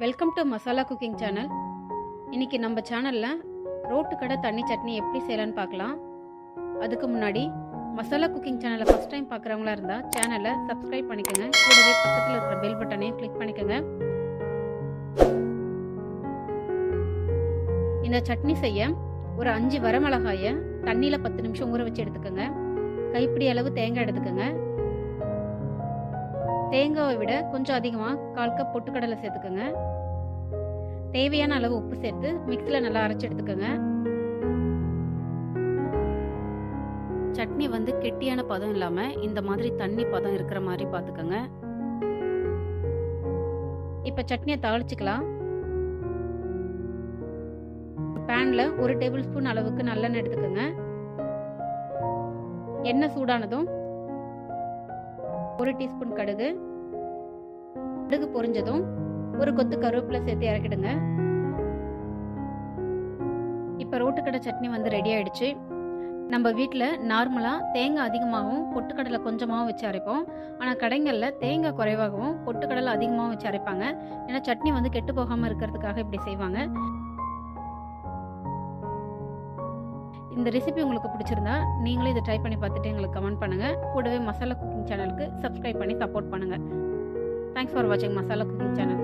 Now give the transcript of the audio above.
Welcome to masala cooking channel. இன்றைக்கி நம்ம சேனலில் ரோட்டு கடை தண்ணி சட்னி எப்படி செய்யலான்னு பார்க்கலாம். அதுக்கு முன்னாடி மசாலா குக்கிங் சேனலை ஃபஸ்ட் டைம் பார்க்குறவங்களா இருந்தால் சேனலை சப்ஸ்கிரைப் பண்ணிக்கோங்க. கூடவே பக்கத்தில் இருக்கிற பெல் பட்டனையும் கிளிக் பண்ணிக்கோங்க. இந்த சட்னி செய்ய ஒரு 5 வரமிளகாயை தண்ணியில் 10 நிமிஷம் ஊற வச்சு எடுத்துக்கோங்க. கைப்பிடி அளவு தேங்காய் எடுத்துக்கோங்க. தேங்காவை விட கொஞ்சம் அதிகமாக 1/4 கப் பொட்டுக்கடலை சேர்த்துக்கோங்க. தேவையான அளவு உப்பு சேர்த்து மிக்ஸியில் நல்லா அரைச்சி எடுத்துக்கோங்க. சட்னி கெட்டியான பதம் இல்லாமல் இந்த மாதிரி தண்ணி பதம் இருக்கிற மாதிரி பார்த்துக்கோங்க. இப்போ சட்னியை தாளிச்சுக்கலாம். பேனில் 1 டேபிள் ஸ்பூன் அளவுக்கு நல்லெண்ணெய் எடுத்துக்கோங்க. எண்ணெய் சூடானதும் 1 டீஸ்பூன் கடுகு பொரிஞ்சதும் 1 கொத்து கருவேப்பிலை சேர்த்து இறக்கிடுங்க. இப்போ ரோட்டுக்கடை சட்னி ரெடி ஆயிடுச்சு. நம்ம வீட்டில் நார்மலாக தேங்காய் அதிகமாகவும் பொட்டுக்கடலை கொஞ்சமாகவும் வச்சு அரைப்போம். ஆனால் கடைகளில் தேங்காய் குறைவாகவும் பொட்டுக்கடலை அதிகமாகவும் வச்சு அரைப்பாங்க. ஏன்னா சட்னி கெட்டு போகாமல் இருக்கிறதுக்காக இப்படி செய்வாங்க. இந்த ரெசிபி உங்களுக்கு பிடிச்சிருந்தா நீங்களும் இதை ட்ரை பண்ணி பார்த்துட்டு எங்களுக்கு கமெண்ட் பண்ணுங்கள். கூடவே மசாலா குக்கிங் சேனலுக்கு சப்ஸ்கிரைப் பண்ணி சப்போர்ட் பண்ணுங்கள். தேங்க்ஸ் ஃபார் வாட்சிங் மசாலா குக்கிங் சேனல்.